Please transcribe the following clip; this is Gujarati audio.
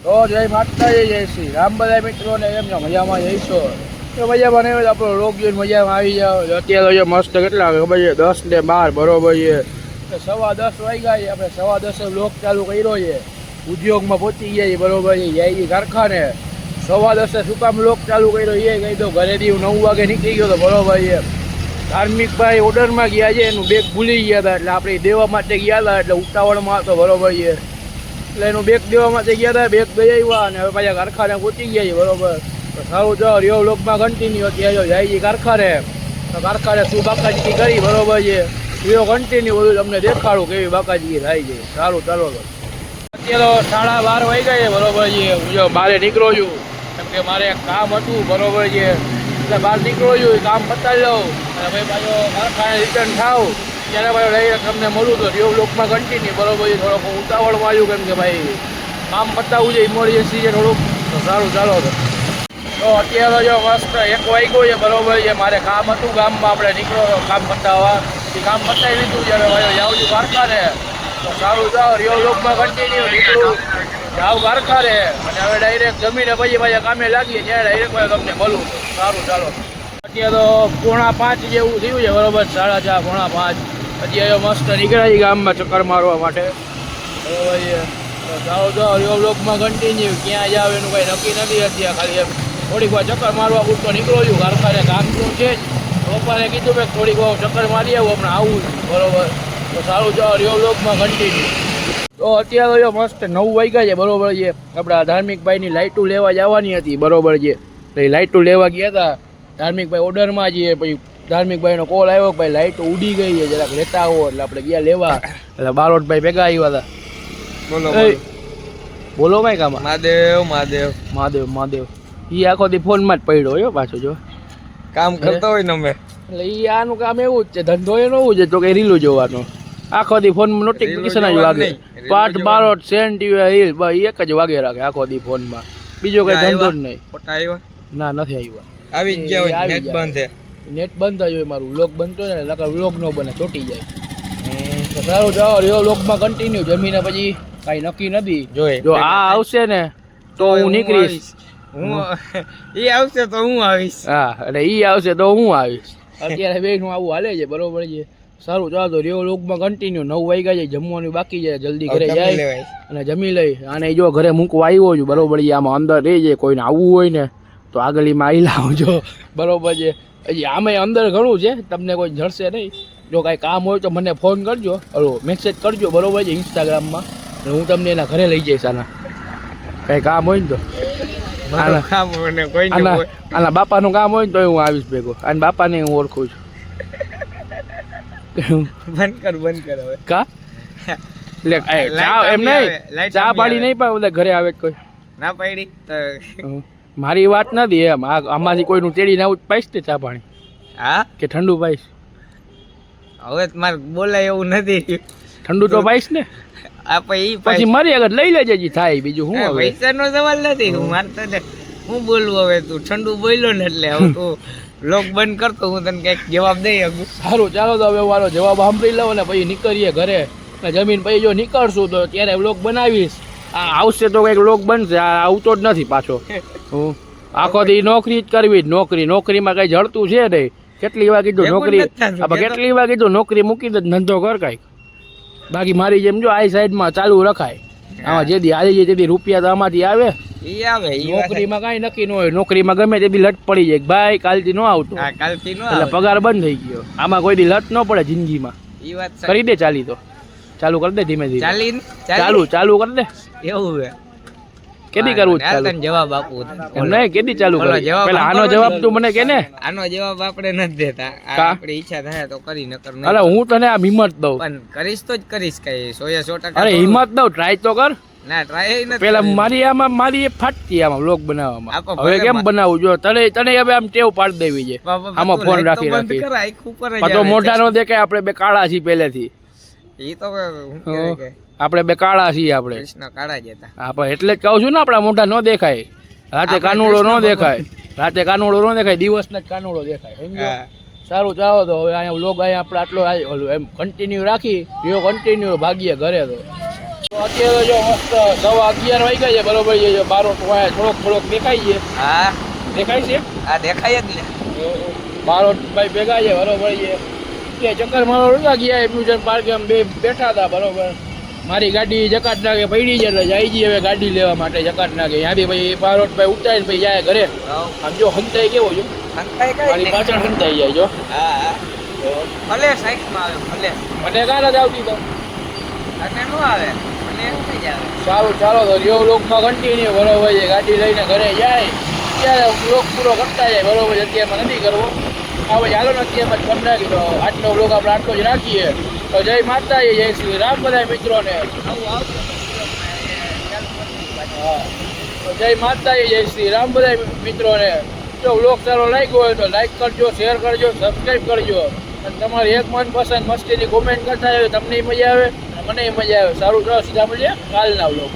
તો જય માતાજી જય શ્રી રામ બધા મિત્રોને એમ છે મજામાં જઈશો તો મજામાં નહીં હોય તો આપણો રોગ જોઈને મજામાં આવી જાઓ. અત્યારે મસ્ત કેટલા ખબર છે 10 ને 12 બરોબર છે. 10:15 વાગ્યા છે. આપણે 10:15 બ્લોક ચાલુ કર્યો છે. ઉદ્યોગમાં પહોંચી ગયા છે બરોબર છે. જાય કારખાને 10:15 શું કામ બ્લોક ચાલુ કર્યો એ કહી દો. ઘરેથી 9 વાગે નીકળી ગયો તો બરોબર છે. ધાર્મિકભાઈ ઓર્ડરમાં ગયા છે, એનું બેગ ભૂલી ગયા હતા એટલે આપણે દેવા માટે ગયા હતા એટલે ઉતાવળમાં હતો બરોબર છે. એટલે એનું બેગ દેવા માટે ગયા હતા, બેગ દઈ આવ્યા અને હવે પાછા કારખાને પહોંચી ગયા છે બરોબર. તો સારું જાઓ રિયો લોકમાં કન્ટિન્યુ અત્યારે જાય છે કારખાને. તો કારખાને શું બાકાજી કરી બરોબર છે. રિયો કન્ટિન્યુ બધું તમને દેખાડું કેવી બાકાજી થાય છે. સારું ચાલો તો અત્યારે 12:30 વાગ્યા છે બરોબર છે. હું જો બહાર નીકળો છું કેમ કે મારે કામ હતું બરોબર છે એટલે બહાર નીકળો છું, કામ પતાવી લઉં અને ભાઈ પાછો કારખાને રિટર્ન થાવ ત્યારે ભાઈ લઈ તમને મળું તો રિયો લોકમાં કન્ટિન્યુ બરોબર છે. થોડોક ઉતાવળમાં આવ્યું કેમ કે ભાઈ કામ પતાવવું છે, ઇમરજન્સી છે થોડુંક. તો સારું ચાલો તો અત્યારે જો મસ્ત 1 વાગ્યો છે બરોબર છે. મારે કામ હતું ગામમાં, આપણે નીકળો કામ પતાવવા એ કામ પતાવી લીધું જ્યારે ભાઈ જાઉં છું કારખાને. તો સારું જાઓ રિયો લોકમાં કન્ટિન્યુ નીકળું જાવ કારખાને અને હવે ડાયરેક્ટ જમીને પછી પાછા કામે લાગીએ ત્યારે ડાયરેક્ટ તમને મળું. સારું ચાલો અત્યારે તો 4:45 જેવું થયું છે બરોબર. 4:30 4:45 અત્યારે મસ્ત નીકળ્યા છે ગામમાં ચક્કર મારવા માટે બરોબર છે. તો જાઓ જાઓ રિયો લોકમાં કન્ટિન્યુ. ક્યાં જાવ એનું કંઈ નક્કી નથી અત્યારે, ખાલી એમ થોડીક વાર ચક્કર મારવા પૂરતો નીકળો છું કારખાને. કામ શું છે જ પપ્પાને કીધું મેં થોડીક વાર ચક્કર મારી આવું હમણાં આવું બરોબર. તો સારું જાઓ રિયો લોકમાં કન્ટિન્યુ. તો અત્યારે જો મસ્ત 9 વાગ્યા છે બરોબર છે. આપણા ધાર્મિકભાઈની લાઇટો લેવા જવાની હતી બરોબર છે. તો એ લાઇટો લેવા ગયા હતા. ધાર્મિકભાઈ ઓર્ડરમાં જઈએ પછી ધાર્મિકભાઈનો કોલ આવ્યો કે ભાઈ લાઇટો ઉડી ગઈ છે જરાક લેતા આવો એટલે આપણે ગયા લેવા. એટલે બારોટભાઈ ભેગા આવ્યા હતા. બોલો બોલો ભાઈ કામ મહાદેવ મહાદેવ મહાદેવ મહાદેવ એ આખો દી ફોનમાં જ પડ્યો હોય પાછો જો કામ કરતા હોય ને અમે એટલે એ આનું કામ એવું જ છે, ધંધો એનો એવું છે તો કે રીલું જોવાનું આખો દી ફોનમાં નોટિફિકેશન જ વાગે. પાઠ બારોટ સેન્ટ રીલ બસ એક જ વાગે રાખે આખો દી ફોનમાં, બીજો કઈ ધંધો જ નહીં. ફોટા આવ્યા ના નથી આવ્યા. આવી જ ગયા હોય, નેટ બંધ છે. નેટ બંધ થઈ હોય મારું વ્લોગ બનતો ને નકર વ્લોગ નો બને, ચોટી જાય. તો સારું જાઓ રિયો વ્લોગમાં કન્ટિન્યુ. જમીને પછી કાંઈ નક્કી નથી. જો આ આવશે ને તો હું નીકળીશ. હું એ આવશે તો હું આવીશ. હા એટલે ઈ આવશે તો હું આવીશ. અત્યારે બેનું આવું હાલે છે બરોબર છે. સારું ચાલો તો રિયો લોકમાં કન્ટિન્યુ. 9 વાગ્યા છે, જમવાનું બાકી છે, જલ્દી ઘરે જાય અને જમી લઈ. અને જો ઘરે મૂકવા આવ્યો છું બરોબર છે. આમાં અંદર રહી જાય, કોઈને આવવું હોય ને તો આગળમાં આવી લાવજો બરોબર છે. હજી આમાં અંદર ઘણું છે, તમને કોઈ જડશે નહીં. જો કાંઈ કામ હોય તો મને ફોન કરજો, હલો મેસેજ કરજો બરોબર છે ઇન્સ્ટાગ્રામમાં. હું તમને એના ઘરે લઈ જઈશ. આના કાંઈ કામ હોય ને તો આના બાપાનું કામ હોય ને તો હું આવીશ ભેગો. અને બાપાને હું ઓળખું છું. બંધ કર હવે કા લે ચા એમ નહીં, ચા પાડી નહીં પણ બધા ઘરે આવે કોઈ ના પાડી તો મારી વાત નથી એમ. આમાંથી કોઈનું તેડી ના પાઈશ ને ચા પાણી? હા કે ઠંડુ પાઈશ? હવે મારે બોલાય એવું નથી. ઠંડુ તો પાઈશ ને પછી મારી આગળ લઈ લેજે જી થાય. બીજું હું પૈસા નો સવાલ નથી. હું મારતો હું બોલવું હવે તું ઠંડુ બોલ્યો ને એટલે હવે તું લોક બંધ કરતો હું તને કઈક જવાબ દઈ શકું. સારું ચાલો તો હવે મારો જવાબ સાંભળી લઉં ને પછી નીકળીએ ઘરે. જમીન પછી જો નીકળશું તો ત્યારે વ્લોગ બનાવીશ. આ આવશે તો કંઈક વ્લોગ બનશે. આ આવતો જ નથી પાછો. આખો દી નોકરી જ કરવી જ નોકરીમાં કઈ જડતું છે નહીં. કેટલી વાર કીધું નોકરી, કેટલી વાર કીધું નોકરી મૂકી દે ધંધો કર કાંઈક. બાકી મારી જેમ જો આ સાઈડમાં ચાલુ રખાય. આમાં જેથી આવી જાય તેથી રૂપિયા તો આમાંથી આવે. નોકરીમાં કાંઈ નક્કી ન હોય. નોકરીમાં ગમે તે લટ પડી જાય ભાઈ કાલથી ન આવતો એટલે પગાર બંધ થઈ ગયો. આમાં કોઈ દી લટ ન પડે જિંદગીમાં. કરી દે ચાલુ કરી દે ધીમે ધીમે ચાલુ કરી દે. એવું હે કેદી કરવું ચાલુ? જવાબ આપવું એમ નહીં, કેદી ચાલુ કરું? પેલા આનો જવાબ તું મને કે ને. આનો જવાબ આપણે નથી દેતા. આપણી ઈચ્છા થાય તો કરી, નકર નહીં. અરે હું તને આ હિંમત દઉં. પણ કરીશ તો જ કરીશ કઈ 100%. અરે હિંમત દઉં, ટ્રાય તો કર. ના ટ્રાય નથી. પેલા મારી ફાટતી આમાં વ્લોગ બનાવવામાં. હવે કેમ બનાવું? જો તને હવે આમ ટેવ પાડી દેવી છે. આમાં ફોન રાખી તો મોઢા નો દેખાય. આપણે બે કાળા છીએ પહેલેથી. એ તો હું કહેવાય આપણે બે કાળા છીએ. આપણે કાળા જ હતા. હા પણ એટલે જ કહું છું ને આપણા મોઢા ન દેખાય. રાતે કાનુડો ન દેખાય. રાતે કાનુડો ન દેખાય, દિવસના જ કાનુડો દેખાય. સમજો? સારું ચાલો તો હવે અહીંયા વ્લોગ અહીંયા આપણે આટલો એમ કન્ટિન્યુ રાખી રિયો કન્ટિન્યુ ભાગીએ ઘરે. તો તો અત્યારે જો મસ્ત 11:15 વાગ્યા છે બરોબર છે. બારોટ વાય થોડોક દેખાય છે. હા દેખાય છે આ દેખાય જ ને. બારોટ ભાઈ ભેગા છે બરોબર છે. કે ચક્કર મારવા રૂકા ગયા એમ્યુઝન પાર્ક એમ બે બેઠા હતા બરોબર. મારી ગાડી જકાત નાખે પડી છે એટલે જાય છે હવે ગાડી લેવા માટે જકાત નાખે. ત્યાં બી ભાઈ બારોટ ભાઈ ઉતારીને ભાઈ જાય ઘરે. આમ જો હંતાઈ કેવો જો મારી પાછળ હંતાઈ જાય જો. હા ભલે સાઈડમાં આવે ભલે મને કાં નથી આવતી તો અને નો આવે મને એમ થઈ જાય. સારું ચાલો તો રિયો લોકમાં કન્ટિન્યુ બરોબર છે. ગાડી લઈને ઘરે જાય ત્યારે બ્લોક પૂરો કરતા જાય બરોબર છે. અત્યારમાં નથી કરવો હવે ચાલો ને અત્યારમાં જ કરી નાખી તો આજનો બ્લોગ આપણે આટલો જ રાખીએ. તો જય માતાજી જય શ્રી રામ બધા મિત્રોને. હા તો જય માતાજી જય શ્રી રામ બધા મિત્રોને. જો બ્લોગ સારો લાગ્યો હોય તો લાઈક કરજો, શેર કરજો, સબસ્ક્રાઈબ કરજો અને તમારી એક મનપસંદ મસ્તીની કોમેન્ટ કરતા હોય તમને મજા આવે અને મને મજા આવે. સારું ચાલો સીધા મળીએ કાલના બ્લોગ.